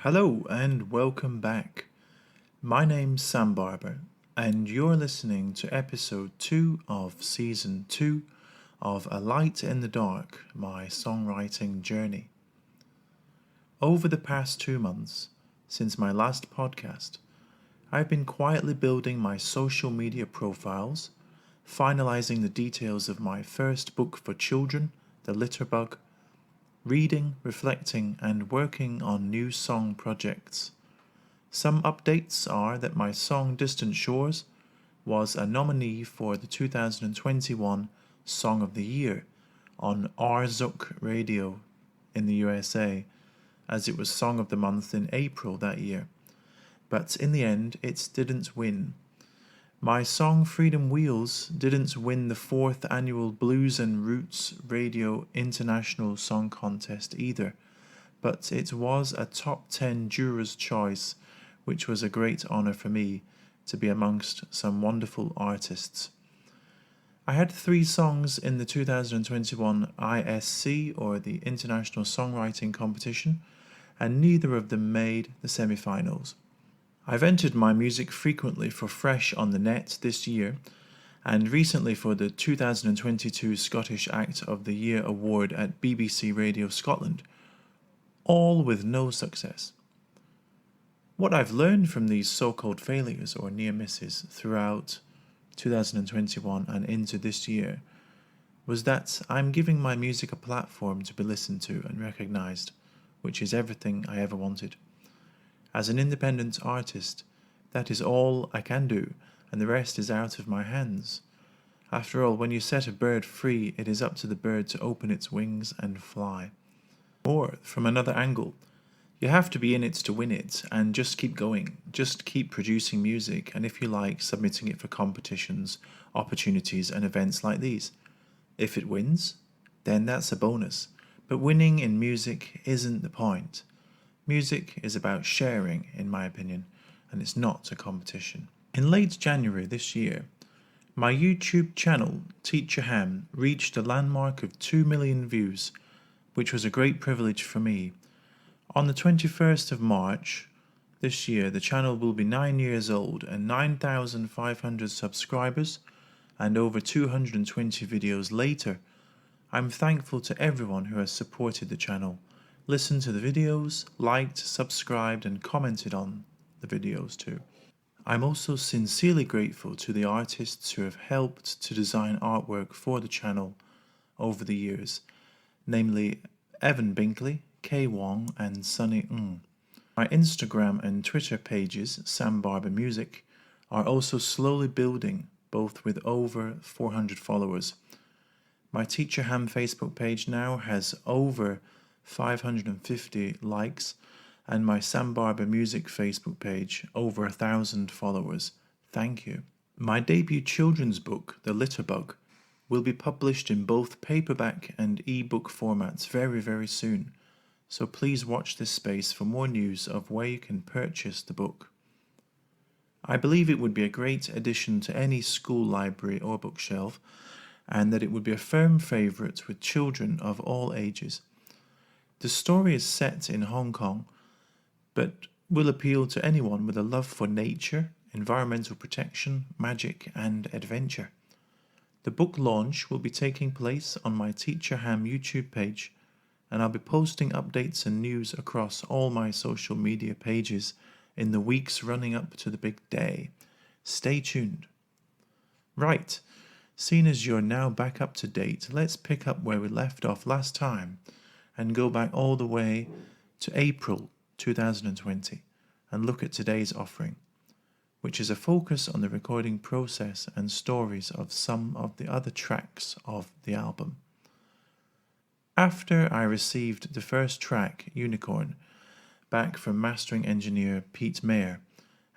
Hello and welcome back. My name's Sam Barber, and you're listening to episode 2 of season 2 of A Light in the Dark, my songwriting journey. Over the past 2 months, since my last podcast, I've been quietly building my social media profiles, finalizing the details of my first book for children, The Litterbug, reading, reflecting, and working on new song projects. Some updates are that my song Distant Shores was a nominee for the 2021 Song of the Year on RZUK Radio in the USA, as it was Song of the Month in April that year. But in the end, it didn't win. My song Freedom Wheels didn't win the 4th annual Blues and Roots Radio International Song Contest either, but it was a top 10 jurors' choice, which was a great honour for me to be amongst some wonderful artists. I had 3 songs in the 2021 ISC, or the International Songwriting Competition, and neither of them made the semi-finals. I've entered my music frequently for Fresh on the Net this year, and recently for the 2022 Scottish Act of the Year award at BBC Radio Scotland, all with no success. What I've learned from these so-called failures or near misses throughout 2021 and into this year was that I'm giving my music a platform to be listened to and recognised, which is everything I ever wanted. As an independent artist, that is all I can do, and the rest is out of my hands. After all, when you set a bird free, it is up to the bird to open its wings and fly. Or, from another angle, you have to be in it to win it, and just keep going. Just keep producing music, and if you like, submitting it for competitions, opportunities, and events like these. If it wins, then that's a bonus. But winning in music isn't the point. Music is about sharing, in my opinion, and it's not a competition. In late January this year, my YouTube channel, Teacher Ham, reached a landmark of 2 million views, which was a great privilege for me. On the 21st of March this year, the channel will be 9 years old and 9,500 subscribers, and over 220 videos later, I'm thankful to everyone who has supported the channel, listened to the videos, liked, subscribed, and commented on the videos too. I'm also sincerely grateful to the artists who have helped to design artwork for the channel over the years, namely Evan Binkley, Kay Wong, and Sunny Ng. My Instagram and Twitter pages, Sam Barber Music, are also slowly building, both with over 400 followers. My Teacher Ham Facebook page now has over 550 likes, and my Sam Barber Music Facebook page over 1,000 followers. Thank you. My debut children's book, The Litterbug, will be published in both paperback and ebook formats very, very soon, so please watch this space for more news of where you can purchase the book. I believe it would be a great addition to any school library or bookshelf, and that it would be a firm favourite with children of all ages. The story is set in Hong Kong, but will appeal to anyone with a love for nature, environmental protection, magic, and adventure. The book launch will be taking place on my Teacher Ham YouTube page, and I'll be posting updates and news across all my social media pages in the weeks running up to the big day. Stay tuned. Right, seeing as you're now back up to date, let's pick up where we left off last time and go back all the way to April 2020 and look at today's offering, which is a focus on the recording process and stories of some of the other tracks of the album. After I received the first track, Unicorn, back from mastering engineer Pete Mayer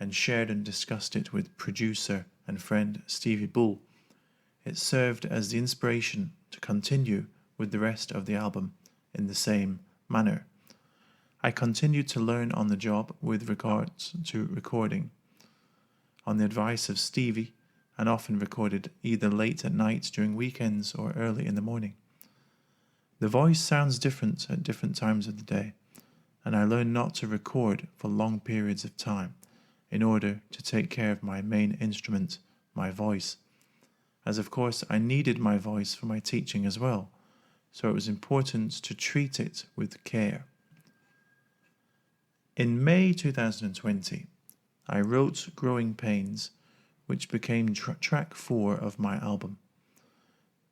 and shared and discussed it with producer and friend Stevie Bull, it served as the inspiration to continue with the rest of the album in the same manner. I continued to learn on the job with regards to recording, on the advice of Stevie, and often recorded either late at night during weekends or early in the morning. The voice sounds different at different times of the day, and I learned not to record for long periods of time in order to take care of my main instrument, my voice, as of course I needed my voice for my teaching as well, so it was important to treat it with care. In May 2020, I wrote Growing Pains, which became track 4 of my album.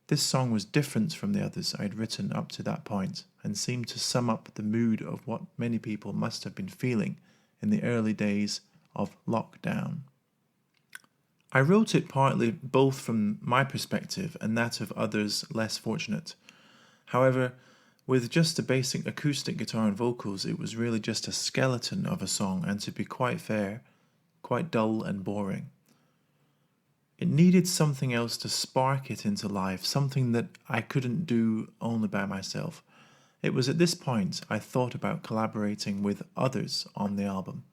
This song was different from the others I'd written up to that point and seemed to sum up the mood of what many people must have been feeling in the early days of lockdown. I wrote it partly both from my perspective and that of others less fortunate. However, with just a basic acoustic guitar and vocals, it was really just a skeleton of a song, and to be quite fair, quite dull and boring. It needed something else to spark it into life, something that I couldn't do only by myself. It was at this point I thought about collaborating with others on the album,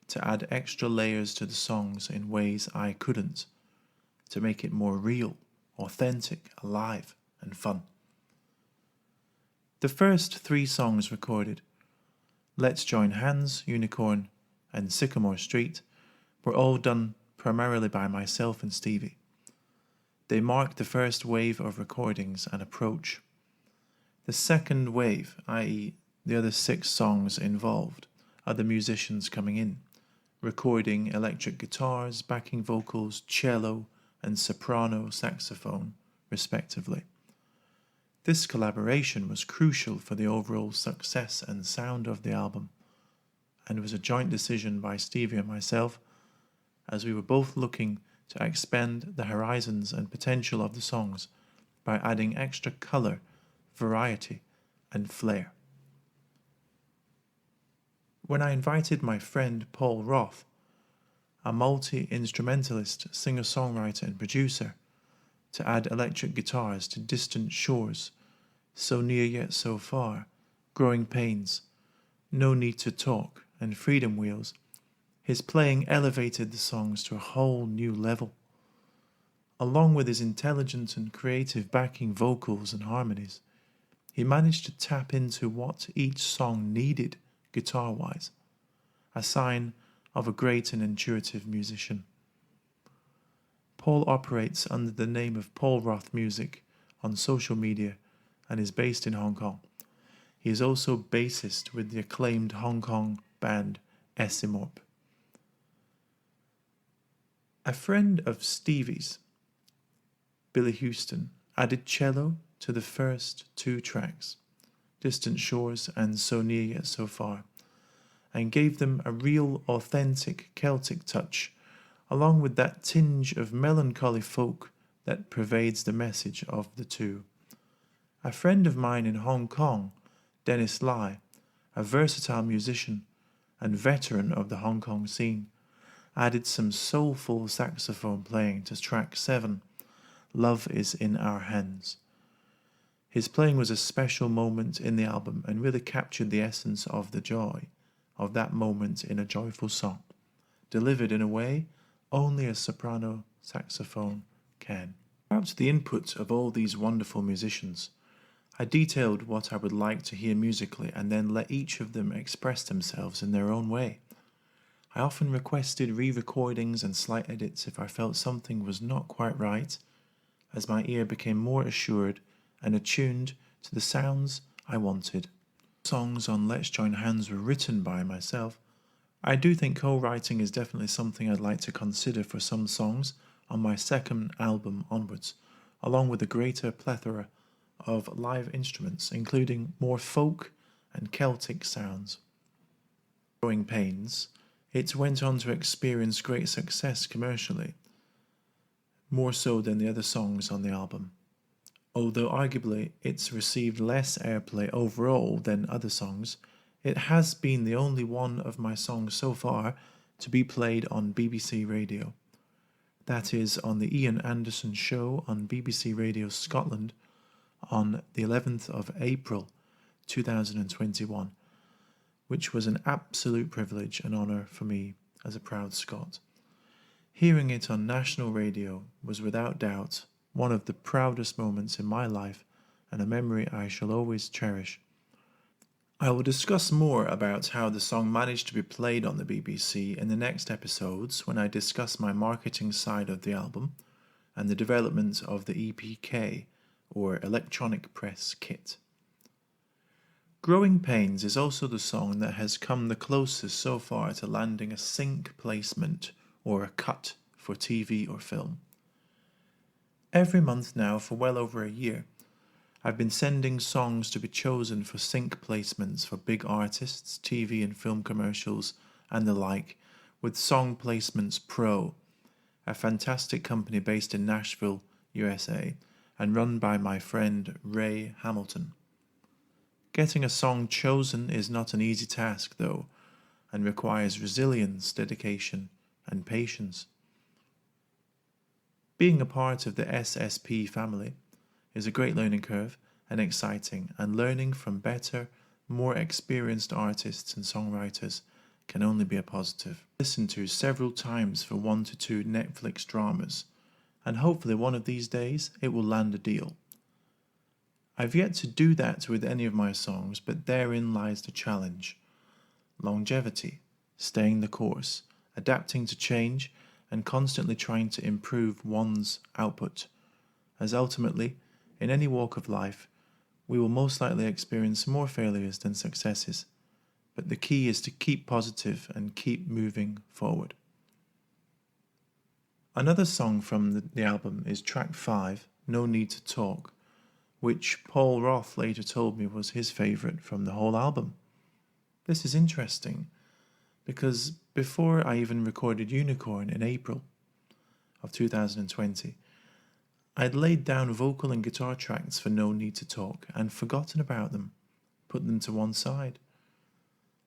to add extra layers to the songs in ways I couldn't, to make it more real, authentic, alive, and fun. The first 3 songs recorded, Let's Join Hands, Unicorn, and Sycamore Street, were all done primarily by myself and Stevie. They marked the first wave of recordings and approach. The second wave, i.e. the other 6 songs involved, are the musicians coming in, recording electric guitars, backing vocals, cello, and soprano saxophone, respectively. This collaboration was crucial for the overall success and sound of the album, and was a joint decision by Stevie and myself, as we were both looking to expand the horizons and potential of the songs by adding extra colour, variety, and flair. When I invited my friend Paul Roth, a multi-instrumentalist, singer-songwriter and producer, to add electric guitars to Distant Shores, So Near Yet So Far, Growing Pains, No Need to Talk, and Freedom Wheels, his playing elevated the songs to a whole new level. Along with his intelligent and creative backing vocals and harmonies, he managed to tap into what each song needed guitar-wise, a sign of a great and intuitive musician. Paul operates under the name of Paul Roth Music on social media and is based in Hong Kong. He is also bassist with the acclaimed Hong Kong band Esimorp. A friend of Stevie's, Billy Houston, added cello to the first 2 tracks, Distant Shores and So Near Yet So Far, and gave them a real authentic Celtic touch, along with that tinge of melancholy folk that pervades the message of the 2. A friend of mine in Hong Kong, Dennis Lai, a versatile musician and veteran of the Hong Kong scene, added some soulful saxophone playing to track 7, Love Is in Our Hands. His playing was a special moment in the album and really captured the essence of the joy of that moment in a joyful song, delivered in a way only a soprano saxophone can. Throughout the input of all these wonderful musicians, I detailed what I would like to hear musically and then let each of them express themselves in their own way. I often requested re-recordings and slight edits if I felt something was not quite right, as my ear became more assured and attuned to the sounds I wanted. Songs on Let's Join Hands were written by myself. I do think co-writing is definitely something I'd like to consider for some songs on my second album onwards, along with a greater plethora of live instruments, including more folk and Celtic sounds. Growing Pains, it went on to experience great success commercially, more so than the other songs on the album. Although arguably it's received less airplay overall than other songs, it has been the only one of my songs so far to be played on BBC Radio. That is on the Ian Anderson Show on BBC Radio Scotland on the 11th of April 2021, which was an absolute privilege and honour for me as a proud Scot. Hearing it on national radio was without doubt one of the proudest moments in my life and a memory I shall always cherish. I will discuss more about how the song managed to be played on the BBC in the next episodes when I discuss my marketing side of the album and the development of the EPK, or Electronic Press Kit. Growing Pains is also the song that has come the closest so far to landing a sync placement or a cut for TV or film. Every month now for well over a year, I've been sending songs to be chosen for sync placements for big artists, TV and film commercials, and the like, with Song Placements Pro, a fantastic company based in Nashville, USA, and run by my friend Ray Hamilton. Getting a song chosen is not an easy task, though, and requires resilience, dedication, and patience. Being a part of the SSP family is a great learning curve and exciting, and learning from better, more experienced artists and songwriters can only be a positive. Listen to several times for 1 to 2 Netflix dramas, and hopefully one of these days it will land a deal. I've yet to do that with any of my songs, but therein lies the challenge. Longevity, staying the course, adapting to change, and constantly trying to improve one's output, as ultimately, in any walk of life, we will most likely experience more failures than successes, but the key is to keep positive and keep moving forward. Another song from the album is track 5, No Need to Talk, which Paul Roth later told me was his favourite from the whole album. This is interesting, because before I even recorded Unicorn in April of 2020, I'd laid down vocal and guitar tracks for No Need to Talk and forgotten about them, put them to one side.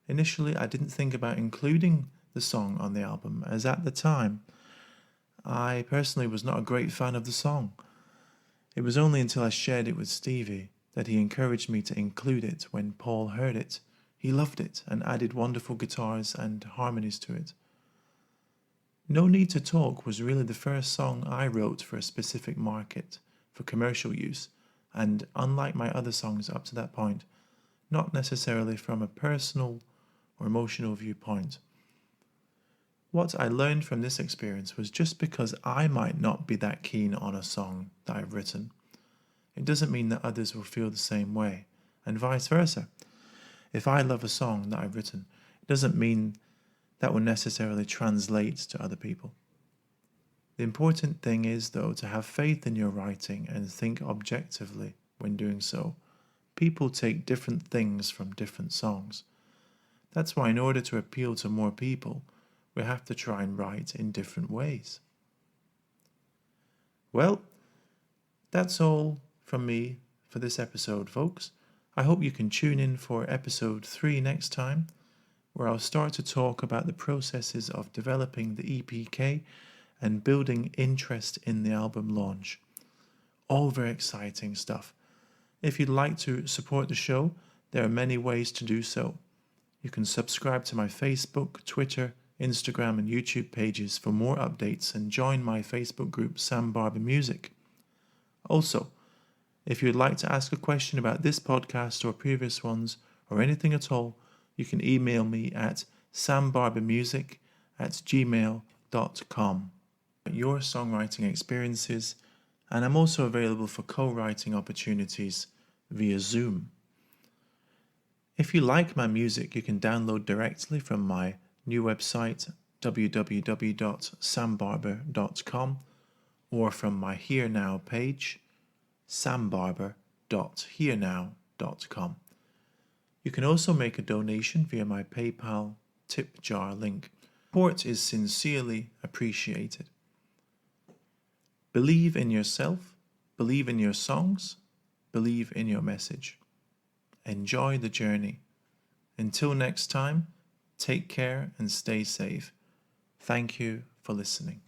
Initially, I didn't think about including the song on the album, as at the time, I personally was not a great fan of the song. It was only until I shared it with Stevie that he encouraged me to include it. When Paul heard it, he loved it and added wonderful guitars and harmonies to it. No Need to Talk was really the first song I wrote for a specific market, for commercial use, and unlike my other songs up to that point, not necessarily from a personal or emotional viewpoint. What I learned from this experience was just because I might not be that keen on a song that I've written, it doesn't mean that others will feel the same way, and vice versa. If I love a song that I've written, it doesn't mean that will necessarily translate to other people. The important thing is, though, to have faith in your writing and think objectively when doing so. People take different things from different songs. That's why in order to appeal to more people, we have to try and write in different ways. Well, that's all from me for this episode, folks. I hope you can tune in for episode 3 next time, where I'll start to talk about the processes of developing the EPK and building interest in the album launch. All very exciting stuff. If you'd like to support the show, there are many ways to do so. You can subscribe to my Facebook, Twitter, Instagram and YouTube pages for more updates, and join my Facebook group Sam Barber Music. Also, if you'd like to ask a question about this podcast or previous ones, or anything at all, you can email me at sambarbermusic@gmail.com. Your songwriting experiences, and I'm also available for co-writing opportunities via Zoom. If you like my music, you can download directly from my new website, www.sambarber.com, or from my Here Now page, sambarber.herenow.com. You can also make a donation via my PayPal tip jar link. Support is sincerely appreciated. Believe in yourself, believe in your songs, believe in your message. Enjoy the journey. Until next time, take care and stay safe. Thank you for listening.